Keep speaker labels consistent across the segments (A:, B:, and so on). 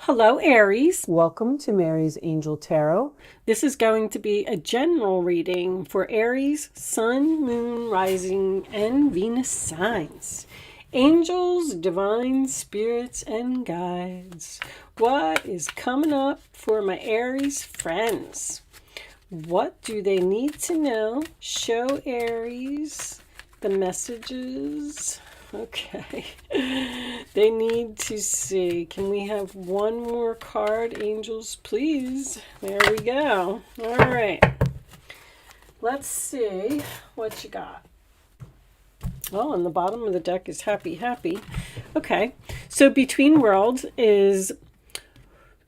A: Hello, Aries.
B: Welcome to Mary's Angel Tarot.
A: This is going to be a general reading for Aries, Sun, Moon, Rising, and Venus signs. Angels, divine spirits, and guides. What is coming up for my Aries friends? What do they need to know? Show Aries the messages. Okay. They need to see. Can we have one more card, angels, please? There we go. All right. Let's see what you got. Oh, and the bottom of the deck is happy, happy. Okay. So Between Worlds is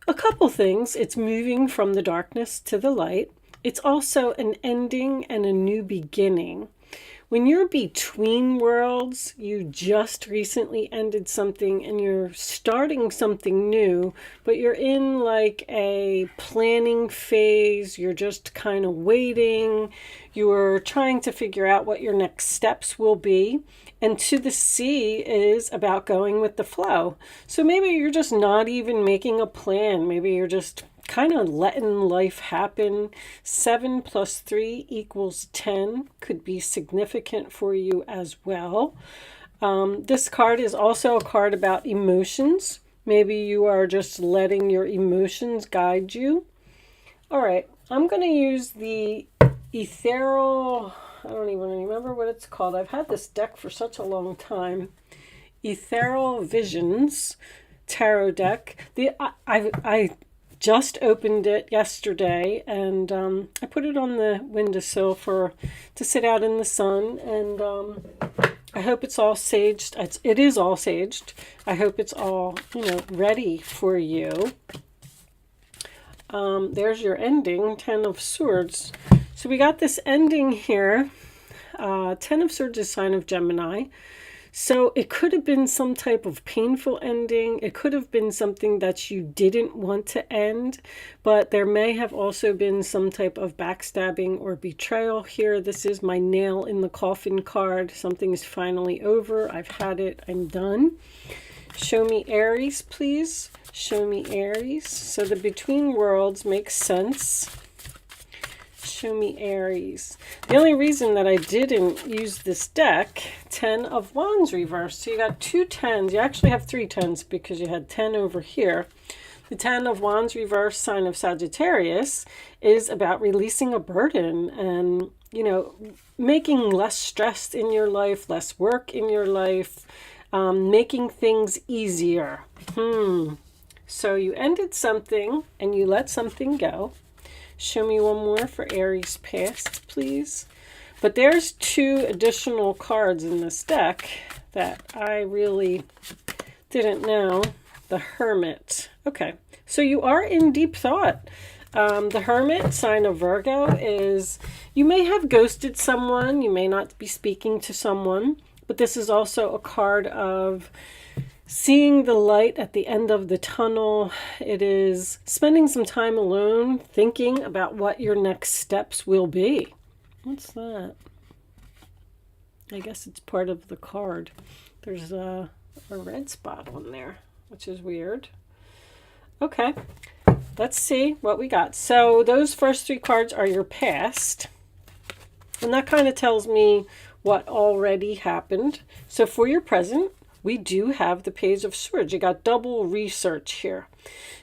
A: a couple things. It's moving from the darkness to the light. It's also an ending and a new beginning. When you're between worlds, you just recently ended something and you're starting something new, but you're in like a planning phase. You're just kind of waiting. You're trying to figure out what your next steps will be. And To the Sea is about going with the flow. So maybe you're just not even making a plan. Maybe you're just kind of letting life happen. 7 plus 3 equals 10 could be significant for you as well. This card is also a card about emotions. Maybe you are just letting your emotions guide you. All right, I'm going to use the ethereal, I don't even remember what it's called. I've had this deck for such a long time. Ethereal Visions tarot deck. I just opened it yesterday, and I put it on the windowsill to sit out in the sun, and I hope it's all saged. It is all saged. I hope it's all, ready for you. There's your ending, 10 of Swords. So we got this ending here. 10 of Swords is sign of Gemini. So it could have been some type of painful ending. It could have been something that you didn't want to end, but there may have also been some type of backstabbing or betrayal here. This is my nail in the coffin card. Something is finally over. I've had it. I'm done. Show me Aries, please. Show me Aries. So the Between Worlds makes sense. Show me Aries. The only reason that I didn't use this deck, 10 of Wands reversed. So you got 2 10s. You actually have 3 10s because you had 10 over here. The 10 of Wands reversed, sign of Sagittarius, is about releasing a burden and, making less stress in your life, less work in your life, making things easier. So you ended something and you let something go. Show me one more for Aries past, please. But there's 2 additional cards in this deck that I really didn't know. The Hermit. Okay, so you are in deep thought. The Hermit, sign of Virgo, is you may have ghosted someone. You may not be speaking to someone. But this is also a card of seeing the light at the end of the tunnel. It is spending some time alone, thinking about what your next steps will be. What's that? I guess it's part of the card. There's a red spot on there, which is weird. Okay, let's see what we got. So those first 3 cards are your past. And that kind of tells me what already happened. So for your present, we do have the Page of Swords. You got double research here.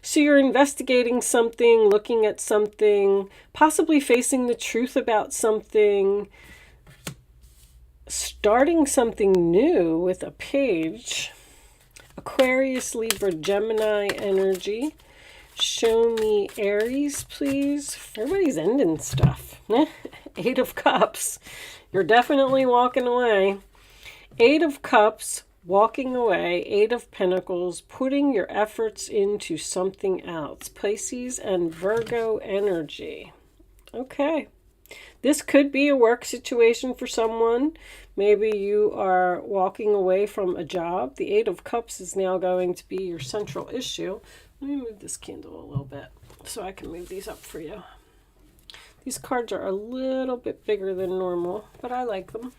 A: So you're investigating something, looking at something, possibly facing the truth about something, starting something new with a page. Aquarius, Libra, Gemini energy. Show me Aries, please. Everybody's ending stuff. 8 of Cups. You're definitely walking away. 8 of Cups. Walking away, 8 of Pentacles, putting your efforts into something else. Pisces and Virgo energy. Okay. This could be a work situation for someone. Maybe you are walking away from a job. The 8 of Cups is now going to be your central issue. Let me move this candle a little bit so I can move these up for you. These cards are a little bit bigger than normal, but I like them.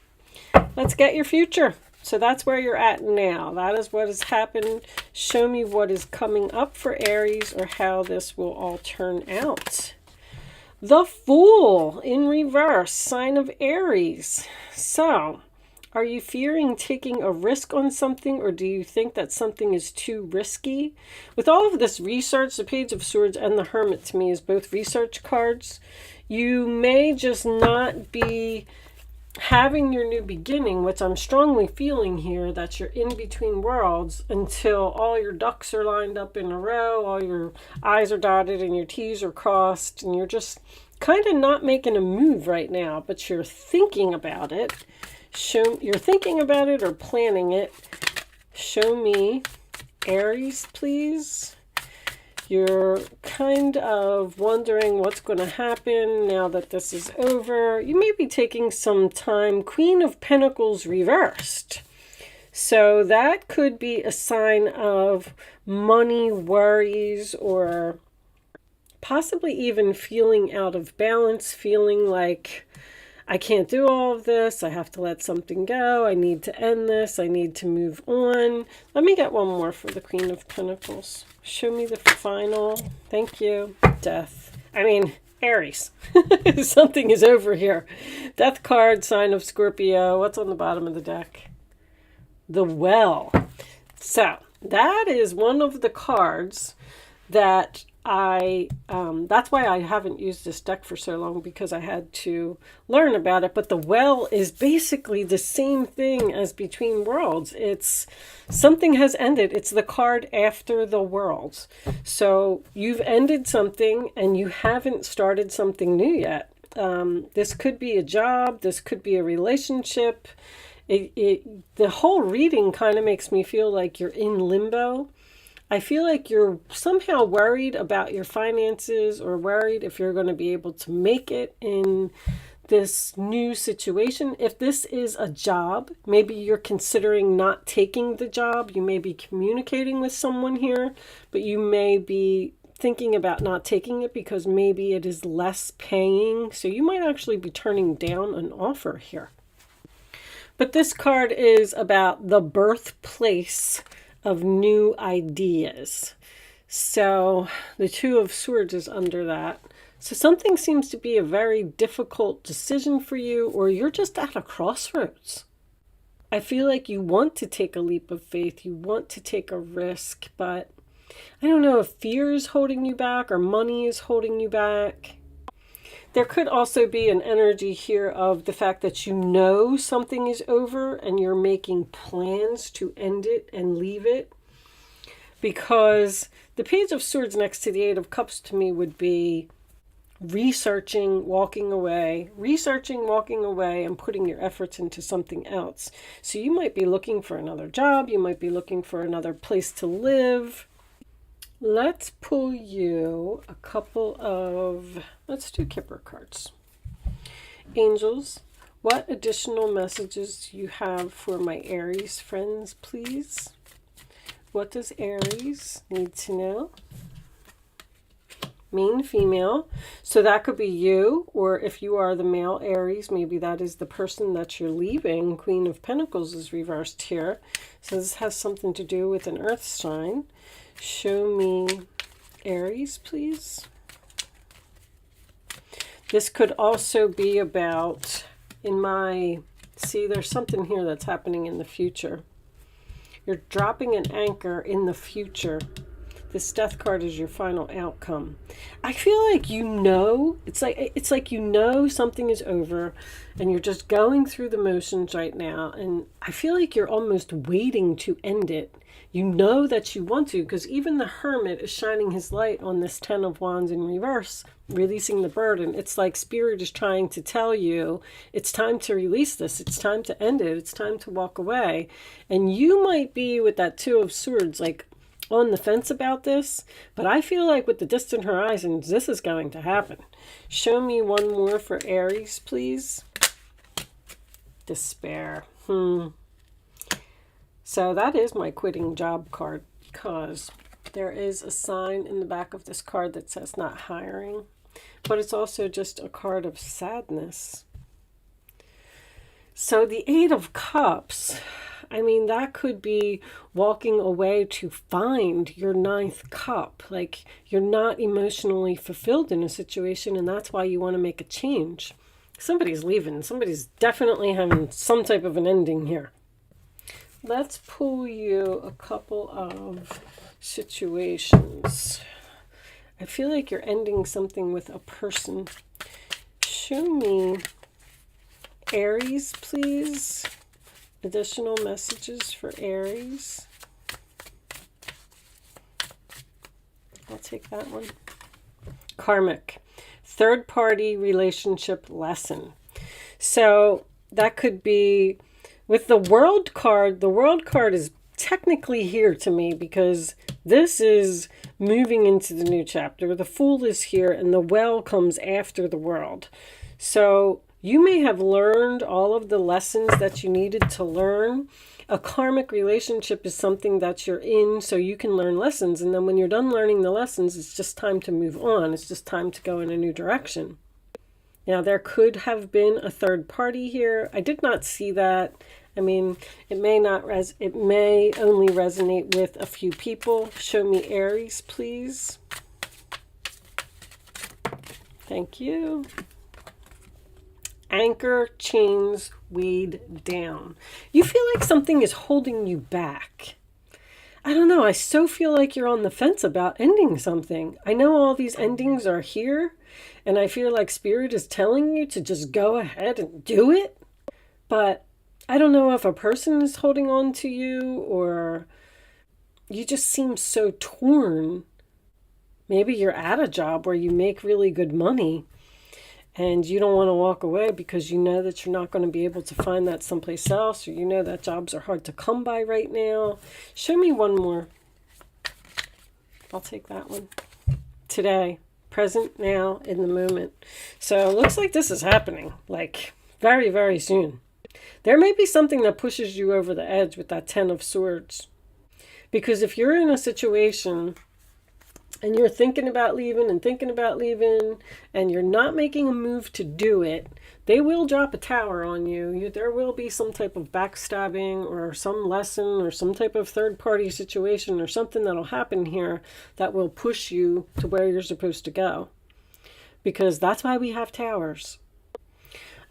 A: Let's get your future. So that's where you're at now. That is what has happened. Show me what is coming up for Aries, or how this will all turn out. The Fool in reverse, sign of Aries. So, are you fearing taking a risk on something, or do you think that something is too risky? With all of this research, the Page of Swords and the Hermit to me is both research cards. You may just not be having your new beginning, which I'm strongly feeling here, that you're in between worlds until all your ducks are lined up in a row, all your I's are dotted and your T's are crossed, and you're just kind of not making a move right now, but you're thinking about it. You're thinking about it or planning it. Show me Aries, please. You're kind of wondering what's going to happen now that this is over. You may be taking some time. Queen of Pentacles reversed. So that could be a sign of money worries, or possibly even feeling out of balance, feeling like I can't do all of this. I have to let something go. I need to end this. I need to move on. Let me get one more for the Queen of Pentacles. Show me the final. Thank you. Death. I mean, Aries. Something is over here. Death card, sign of Scorpio. What's on the bottom of the deck? The Well. So, that is one of the cards that that's why I haven't used this deck for so long, because I had to learn about it. But the Well is basically the same thing as Between Worlds. It's something has ended. It's the card after the worlds. So you've ended something and you haven't started something new yet. This could be a job. This could be a relationship. The whole reading kind of makes me feel like you're in limbo. I feel like you're somehow worried about your finances, or worried if you're going to be able to make it in this new situation. If this is a job, maybe you're considering not taking the job. You may be communicating with someone here, but you may be thinking about not taking it because maybe it is less paying. So you might actually be turning down an offer here. But this card is about the birthplace of new ideas. So the Two of Swords is under that. So something seems to be a very difficult decision for you, or you're just at a crossroads. I feel like you want to take a leap of faith. You want to take a risk, but I don't know if fear is holding you back or money is holding you back. There could also be an energy here of the fact that you know something is over and you're making plans to end it and leave it. Because the Page of Swords next to the Eight of Cups to me would be researching, walking away, and putting your efforts into something else. So you might be looking for another job. You might be looking for another place to live. Let's pull you a couple of, let's do Kipper cards. Angels, what additional messages do you have for my Aries friends, please? What does Aries need to know? Main, female. So that could be you, or if you are the male Aries, maybe that is the person that you're leaving. Queen of Pentacles is reversed here. So this has something to do with an earth sign. Show me Aries, please. This could also be about, see, there's something here that's happening in the future. You're dropping an anchor in the future. This Death card is your final outcome. I feel like you know, it's like you know something is over and you're just going through the motions right now, and I feel like you're almost waiting to end it. You know that you want to, because even the Hermit is shining his light on this Ten of Wands in reverse, releasing the burden. It's like Spirit is trying to tell you it's time to release this. It's time to end it. It's time to walk away. And you might be with that Two of Swords, like on the fence about this, but I feel like with the distant horizons, this is going to happen. Show me one more for Aries, please. Despair. So that is my quitting job card, because there is a sign in the back of this card that says not hiring, but it's also just a card of sadness. So the Eight of Cups, I mean, that could be walking away to find your ninth cup. Like you're not emotionally fulfilled in a situation, and that's why you want to make a change. Somebody's leaving. Somebody's definitely having some type of an ending here. Let's pull you a couple of situations. I feel like you're ending something with a person. Show me Aries, please. Additional messages for Aries. I'll take that one. Karmic. Third party relationship lesson. So that could be with the World card. The World card is technically here to me because this is moving into the new chapter. The Fool is here and the Well comes after the World. So you may have learned all of the lessons that you needed to learn. A karmic relationship is something that you're in so you can learn lessons. And then when you're done learning the lessons, it's just time to move on. It's just time to go in a new direction. Now, there could have been a third party here. I did not see that. I mean, it may only resonate with a few people. Show me Aries, please. Thank you. Anchor, chains, weighed down. You feel like something is holding you back. I don't know. I so feel like you're on the fence about ending something. I know all these endings are here, and I feel like Spirit is telling you to just go ahead and do it. But I don't know if a person is holding on to you or you just seem so torn. Maybe you're at a job where you make really good money and you don't want to walk away because you know that you're not going to be able to find that someplace else, or you know that jobs are hard to come by right now. Show me one more. I'll take that one. Today, present, now, in the moment. So it looks like this is happening, like very, very soon. There may be something that pushes you over the edge with that Ten of Swords. Because if you're in a situation and you're thinking about leaving and you're not making a move to do it, they will drop a tower on you. There will be some type of backstabbing or some lesson or some type of third-party situation or something that'll happen here that will push you to where you're supposed to go. Because that's why we have towers.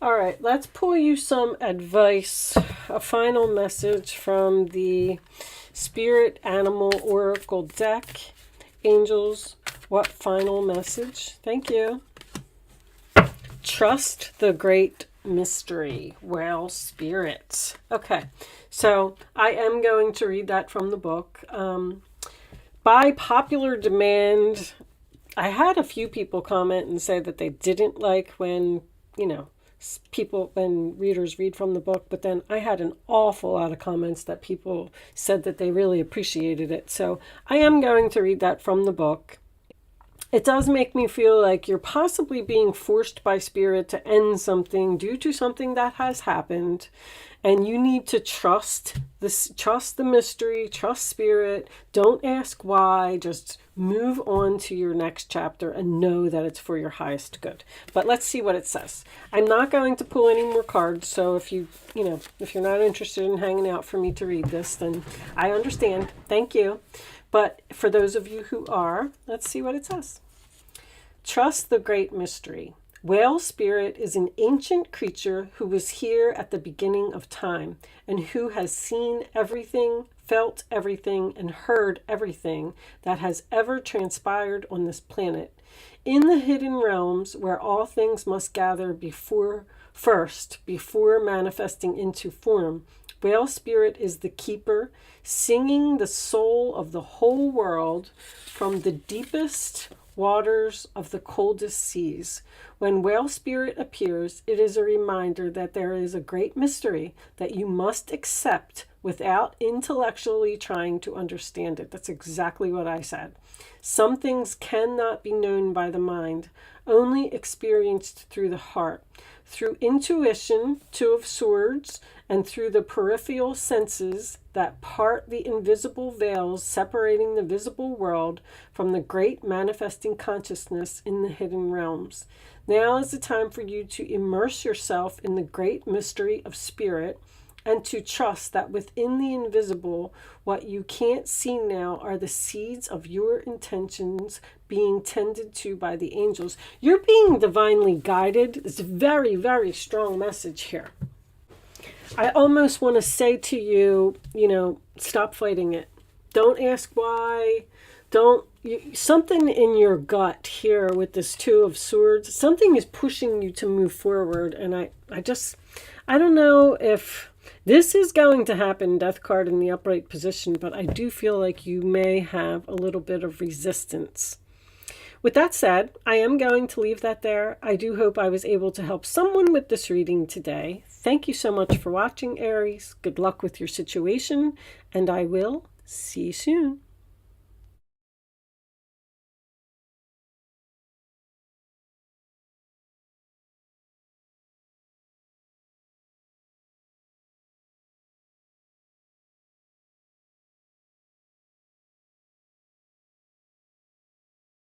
A: All right, let's pull you some advice, a final message from the Spirit Animal Oracle deck. Angels, what final message? Thank you. Trust the great mystery. Well, Spirit. Okay, so I am going to read that from the book. By popular demand, I had a few people comment and say that they didn't like when, when readers read from the book, but then I had an awful lot of comments that people said that they really appreciated it. So I am going to read that from the book. It does make me feel like you're possibly being forced by Spirit to end something due to something that has happened. And you need to trust the mystery, trust Spirit. Don't ask why. Just move on to your next chapter and know that it's for your highest good. But let's see what it says. I'm not going to pull any more cards. So if you're not interested in hanging out for me to read this, then I understand. Thank you. But for those of you who are, let's see what it says. Trust the great mystery. Whale Spirit is an ancient creature who was here at the beginning of time and who has seen everything, felt everything, and heard everything that has ever transpired on this planet. In the hidden realms where all things must gather before manifesting into form, Whale Spirit is the keeper, singing the soul of the whole world from the deepest waters of the coldest seas. When Whale Spirit appears, it is a reminder that there is a great mystery that you must accept without intellectually trying to understand it. That's exactly what I said. Some things cannot be known by the mind, only experienced through the heart. Through intuition, Two of Swords, and through the peripheral senses that part the invisible veils separating the visible world from the great manifesting consciousness in the hidden realms. Now is the time for you to immerse yourself in the great mystery of Spirit and to trust that within the invisible, what you can't see now are the seeds of your intentions being tended to by the angels. You're being divinely guided. It's a very, very strong message here. I almost want to say to you, stop fighting it. Don't ask why. Something in your gut here with this Two of Swords, something is pushing you to move forward. And I don't know if this is going to happen, Death card in the upright position, but I do feel like you may have a little bit of resistance. With that said, I am going to leave that there. I do hope I was able to help someone with this reading today. Thank you so much for watching, Aries. Good luck with your situation, and I will see you soon.